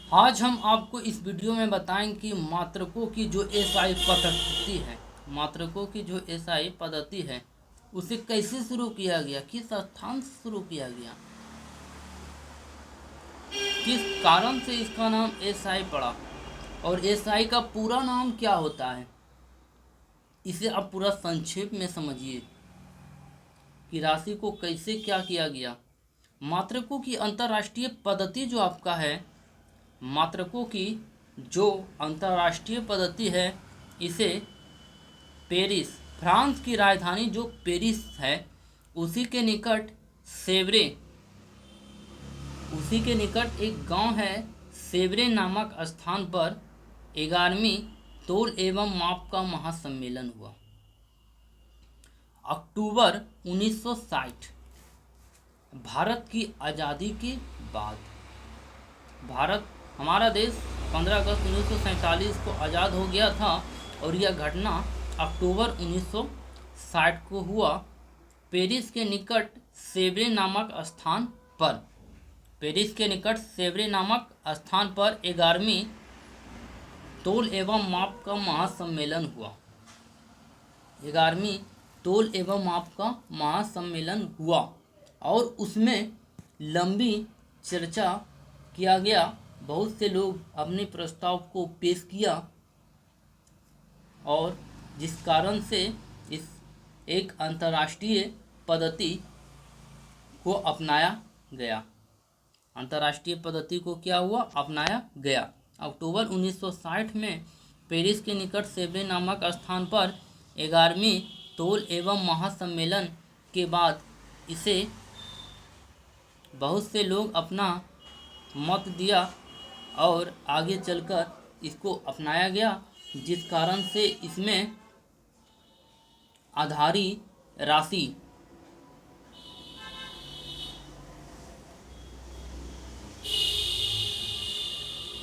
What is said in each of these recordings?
आज हम आपको इस वीडियो में बताएंगे कि मात्रकों की जो एसआई पद्धति है, मात्रकों की जो एसआई पद्धति है उसे कैसे शुरू किया गया, किस स्थान से शुरू किया गया, किस कारण से इसका नाम एसआई पड़ा और एसआई का पूरा नाम क्या होता है। इसे आप पूरा संक्षेप में समझिए कि राशि को कैसे क्या किया गया। मात्रकों की अंतर्राष्ट्रीय पद्धति जो आपका है, मात्रकों की जो अंतर्राष्ट्रीय पद्धति है, इसे पेरिस, फ्रांस की राजधानी जो पेरिस है उसी के निकट सेवरे, उसी के निकट एक गांव है सेवरे नामक स्थान पर 11वीं तोल एवं माप का महासम्मेलन हुआ। अक्टूबर 1960, भारत की आज़ादी के बाद, भारत हमारा देश 15 अगस्त 1947 को आज़ाद हो गया था और यह घटना अक्टूबर 1960 को हुआ। पेरिस के निकट सेवरे नामक स्थान पर, पेरिस के निकट सेवरे नामक स्थान पर 11वीं तोल एवं माप का महासम्मेलन हुआ। 11वीं तोल एवं माप का महासम्मेलन हुआ और उसमें लंबी चर्चा किया गया। बहुत से लोग अपने प्रस्ताव को पेश किया और जिस कारण से इस एक अंतर्राष्ट्रीय पद्धति को अपनाया गया, अंतर्राष्ट्रीय पद्धति को क्या हुआ, अपनाया गया। अक्टूबर 1960 में पेरिस के निकट सेवरे नामक स्थान पर 11वीं तोल एवं महासम्मेलन के बाद इसे बहुत से लोग अपना मत दिया और आगे चलकर इसको अपनाया गया, जिस कारण से इसमें आधारी राशि,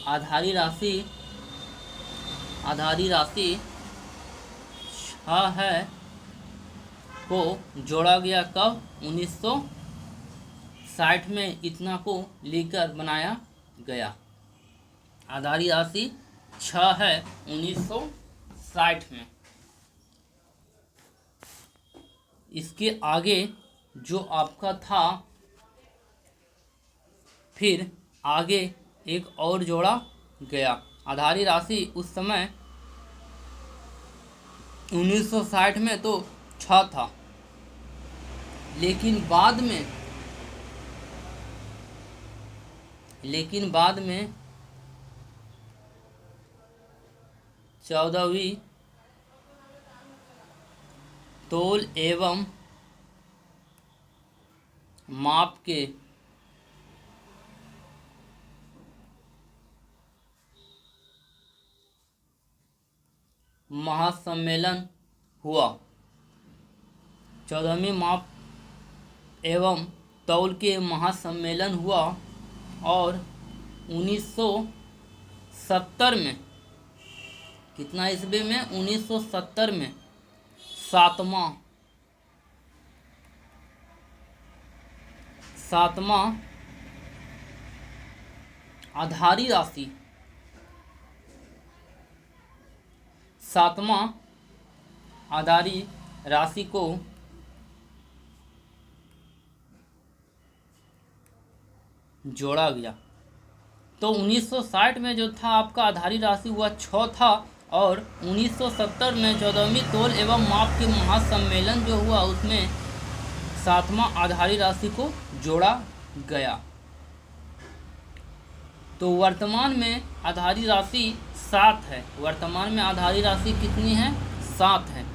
आधारी राशि 6 है को जोड़ा गया। कब? 1960 में इतना को लेकर बनाया गया। आधारी राशि 6 है 1960 में। इसके आगे जो आपका था, फिर आगे एक और जोड़ा गया। आधारी राशि उस समय 1960 में तो 6 था, लेकिन बाद में 14वीं तोल एवं माप के महासम्मेलन हुआ। 14वीं माप एवं तौल के महासम्मेलन हुआ और 1970 में, कितना ईस्वी में, 1970 में सातवां आधारी राशि, 7वां आधारी राशि को जोड़ा गया। तो 1960 में जो था आपका आधारी राशि हुआ 6 था और 1970 में 14वीं तोल एवं माप के महासम्मेलन जो हुआ उसमें 7वां आधारी राशि को जोड़ा गया। तो वर्तमान में आधारी राशि 7 है। वर्तमान में आधारी राशि कितनी है? 7 है।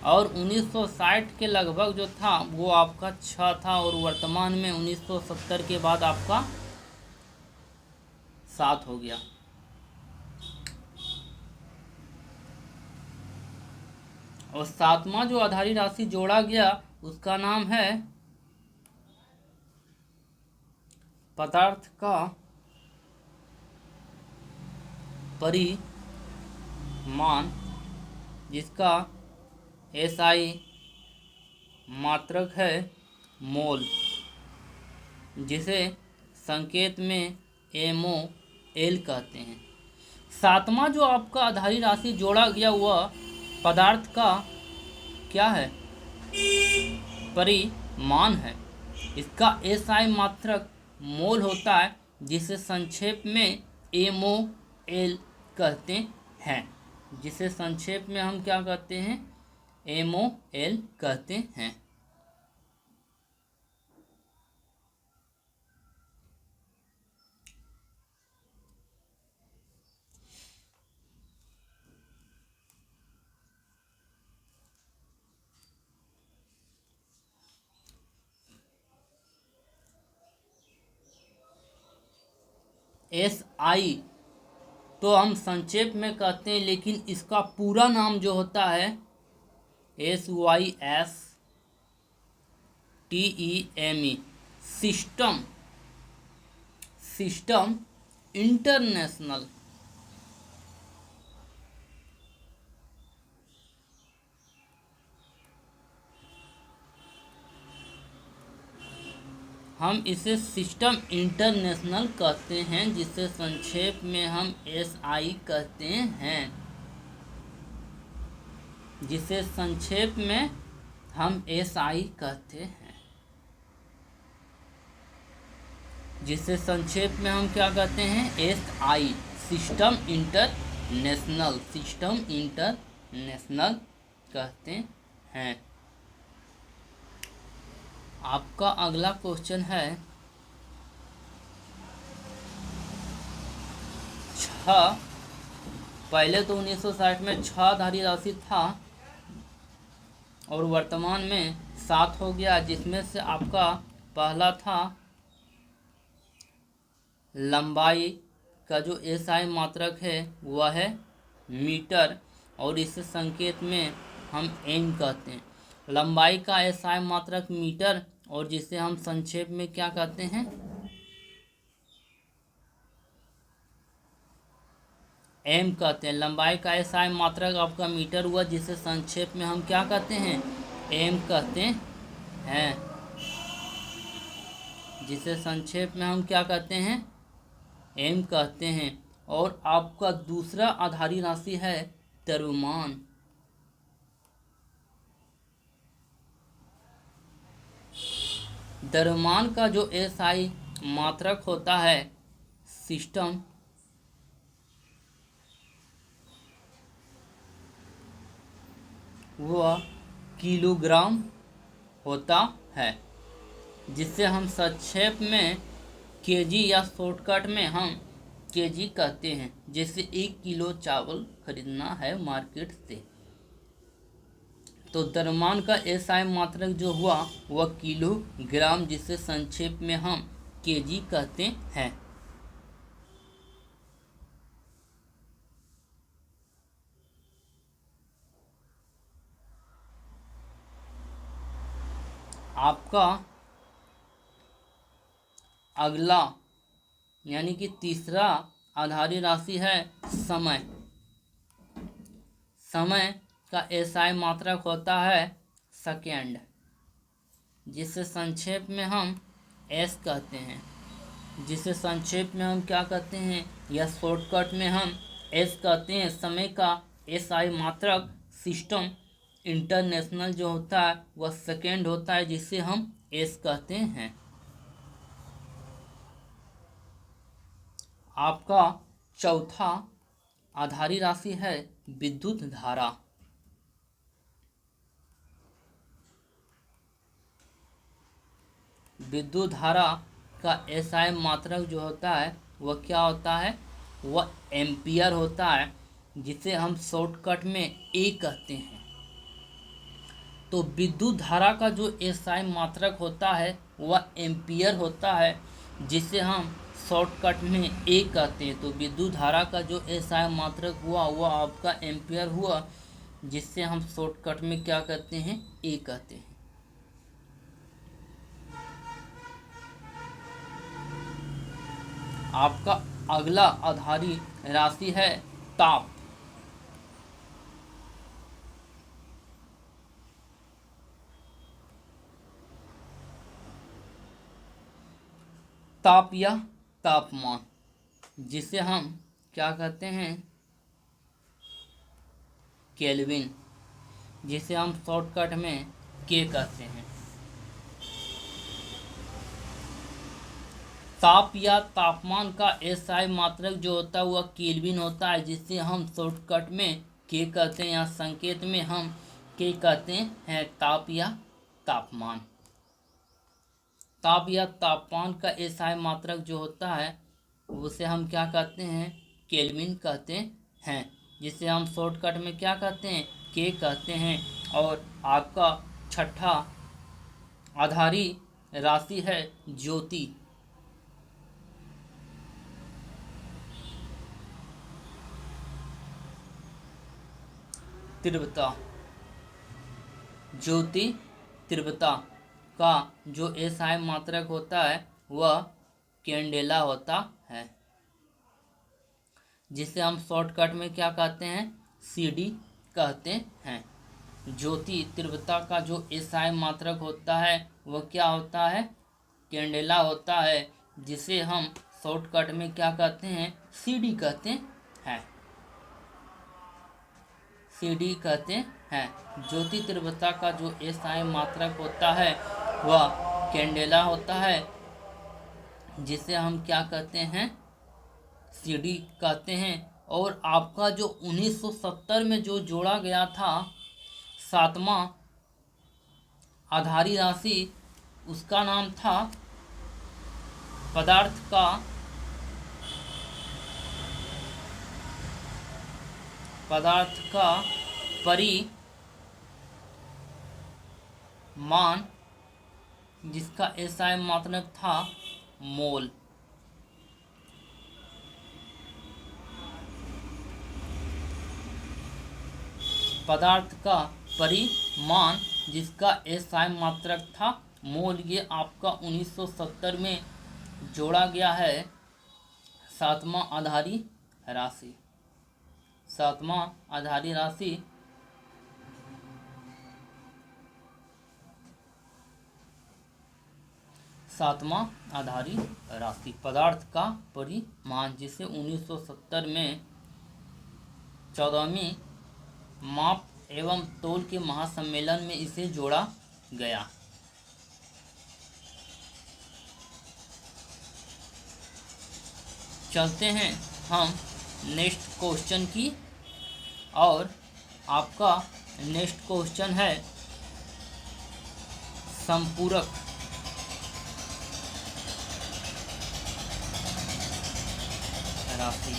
और 1960 के लगभग जो था वो आपका 6 था और वर्तमान में 1970 के बाद आपका 7 हो गया। और 7वां जो आधारी राशि जोड़ा गया उसका नाम है पदार्थ का परिमाण, जिसका एसआई मात्रक है मोल, जिसे संकेत में एमओ एल कहते हैं। सातवां जो आपका आधारी राशि जोड़ा गया हुआ पदार्थ का क्या है, परिमाण है। इसका एसआई मात्रक मोल होता है, जिसे संक्षेप में एमओएल कहते हैं। जिसे संक्षेप में हम क्या कहते हैं, एमओएल कहते हैं। एस आई तो हम संक्षेप में कहते हैं, लेकिन इसका पूरा नाम जो होता है SYSTEME, सिस्टम सिस्टम इंटरनेशनल। हम इसे सिस्टम इंटरनेशनल कहते हैं, जिसे संक्षेप में हम SI कहते हैं। जिसे संक्षेप में हम SI कहते हैं। जिसे संक्षेप में हम क्या कहते हैं, SI, system international, system international कहते हैं। आपका अगला क्वेश्चन है 6। पहले तो 1960 में 6 आधारी राशि था और वर्तमान में 7 हो गया, जिसमें से आपका पहला था लंबाई का जो एसआई मात्रक है वह है मीटर, और इस संकेत में हम एम कहते हैं। लंबाई का एसआई मात्रक मीटर, और जिसे हम संक्षेप में क्या कहते हैं, एम कहते हैं। लंबाई का एसआई मात्रक आपका मीटर हुआ, जिसे संक्षेप में हम क्या कहते हैं, एम कहते हैं। जिसे संक्षेप में हम क्या कहते हैं, एम कहते हैं। और आपका दूसरा आधारी राशि है द्रव्यमान। द्रव्यमान का जो एसआई मात्रक होता है सिस्टम वह किलोग्राम होता है, जिसे हम संक्षेप में केजी या शॉर्टकट में हम केजी कहते हैं। जैसे 1 किलो चावल खरीदना है मार्केट से, तो द्रव्यमान का एसआई मात्रक जो हुआ वह किलोग्राम, जिसे संक्षेप में हम केजी कहते हैं। आपका अगला यानी कि तीसरा आधारी राशि है समय। समय का एसआई मात्रक होता है सेकेंड, जिसे संक्षेप में हम एस कहते हैं। जिसे संक्षेप में हम क्या कहते हैं, या शॉर्टकट में हम एस कहते हैं। समय का एसआई मात्रक सिस्टम इंटरनेशनल जो होता है वह सेकेंड होता है, जिसे हम एस कहते हैं। आपका चौथा आधारी राशि है विद्युत धारा। विद्युत धारा का एसआई मात्रक जो होता है वह क्या होता है, वह एम्पियर होता है, जिसे हम शॉर्टकट में ए कहते हैं। तो विद्युत धारा का जो एसआई मात्रक होता है वह एम्पियर होता है, जिसे हम शॉर्टकट में ए कहते हैं। तो विद्युत धारा का जो एसआई मात्रक हुआ वह आपका एम्पियर हुआ, जिससे हम शॉर्टकट में क्या कहते हैं, ए कहते हैं। आपका अगला आधारी राशि है ताप। ताप या तापमान। जिसे हम क्या कहते हैं, केल्विन, जिसे हम शॉर्टकट में के कहते हैं। ताप या तापमान का एसआई मात्रक जो होता है वह केल्विन होता है, जिसे हम शॉर्टकट में के कहते हैं, या संकेत में हम के कहते हैं, ताप या तापमान। ताप या तापमान का एसआई मात्रक जो होता है उसे हम क्या कहते हैं, केल्विन कहते हैं, जिसे हम शॉर्टकट में क्या कहते हैं, के कहते हैं। और आपका छठा आधारी राशि है ज्योति। तीव्रता, ज्योति तीव्रता का जो एसआई मात्रक होता है वह कैंडेला होता है, जिसे हम शॉर्टकट में क्या कहते हैं, सीडी कहते हैं। ज्योति तीव्रता का जो एसआई मात्रक होता है वह क्या होता है, कैंडेला होता है, जिसे हम शॉर्टकट में क्या कहते हैं, सीडी कहते हैं, सीडी कहते हैं। ज्योति तीव्रता का जो एसआई मात्रक होता है वह कैंडेला होता है, जिसे हम क्या कहते हैं, सीडी कहते हैं। और आपका जो 1970 में जो जोड़ा गया था सातवां आधारी राशि, उसका नाम था पदार्थ का परिमाण, जिसका एसआई मात्रक था मोल। पदार्थ का परिमाण जिसका एसआई मात्रक था मोल, ये आपका 1970 में जोड़ा गया है सातवां आधारी राशि। सातवां आधारी राशि सातवां आधारी राशि पदार्थ का परिमाण, जिसे 1970 में 14वीं माप एवं तोल के महासम्मेलन में इसे जोड़ा गया। चलते हैं हम नेक्स्ट क्वेश्चन की, और आपका नेक्स्ट क्वेश्चन है संपूरक राशि।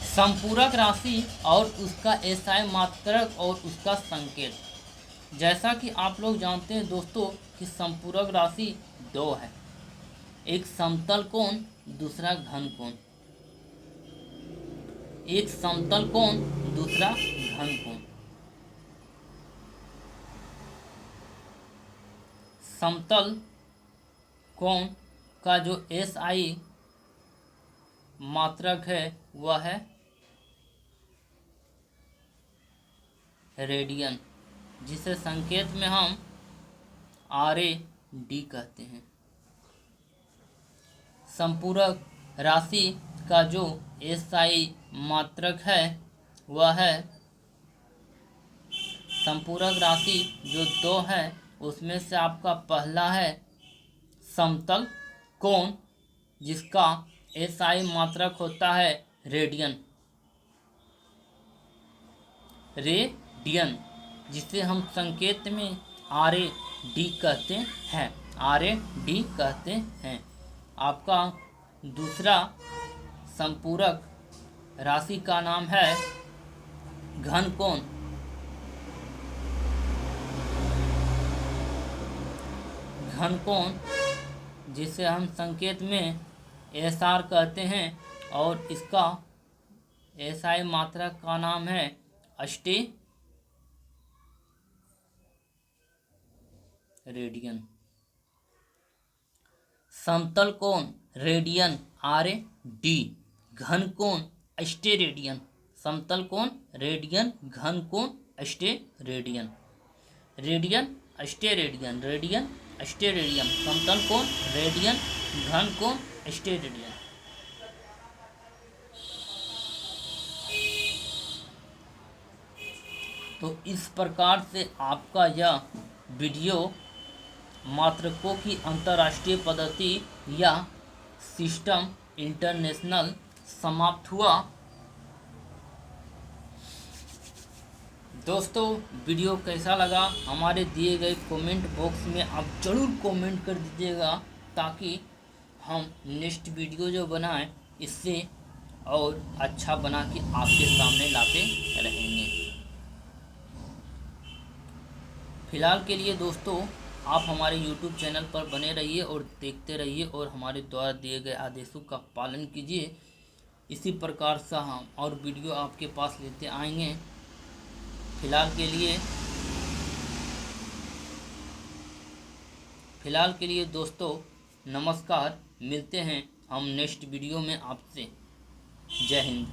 संपूरक राशि और उसका एसआई मात्रक और उसका संकेत। जैसा कि आप लोग जानते हैं दोस्तों कि संपूरक राशि दो है, एक समतल कोण, दूसरा घन कोण। एक समतल कोण, दूसरा घन कोण। समतल कोण का जो एसआई मात्रक है वह है रेडियन, जिसे संकेत में हम RAD कहते हैं। संपूरक राशि का जो एसआई मात्रक है वह है, संपूरक राशि जो दो है उसमें से आपका पहला है समतल कोण, जिसका एसआई मात्रक होता है रेडियन। रेडियन, जिसे हम संकेत में RAD कहते हैं, RAD कहते हैं। आपका दूसरा संपूरक राशि का नाम है घन कोण। घन कोण, जिसे हम संकेत में SR कहते हैं, और इसका एसआई मात्रक का नाम है रेडियन। समतल कोण रेडियन RAD, घन कोण रेडियन। समतल कोण रेडियन, घन कोण radian. Radian radian, radian radian, समतल कोण रेडियन, घन कोण रेडियन। तो इस प्रकार से आपका यह वीडियो मात्रकों की अंतर्राष्ट्रीय पद्धति या सिस्टम इंटरनेशनल समाप्त हुआ। दोस्तों वीडियो कैसा लगा हमारे दिए गए कमेंट बॉक्स में आप ज़रूर कमेंट कर दीजिएगा, ताकि हम नेक्स्ट वीडियो जो बनाएं इससे और अच्छा बना के आपके सामने लाते रहेंगे। फिलहाल के लिए दोस्तों आप हमारे YouTube चैनल पर बने रहिए और देखते रहिए और हमारे द्वारा दिए गए आदेशों का पालन कीजिए। इसी प्रकार से हम और वीडियो आपके पास लेते आएंगे। फिलहाल के लिए दोस्तों नमस्कार, मिलते हैं हम नेक्स्ट वीडियो में आपसे। जय हिंद।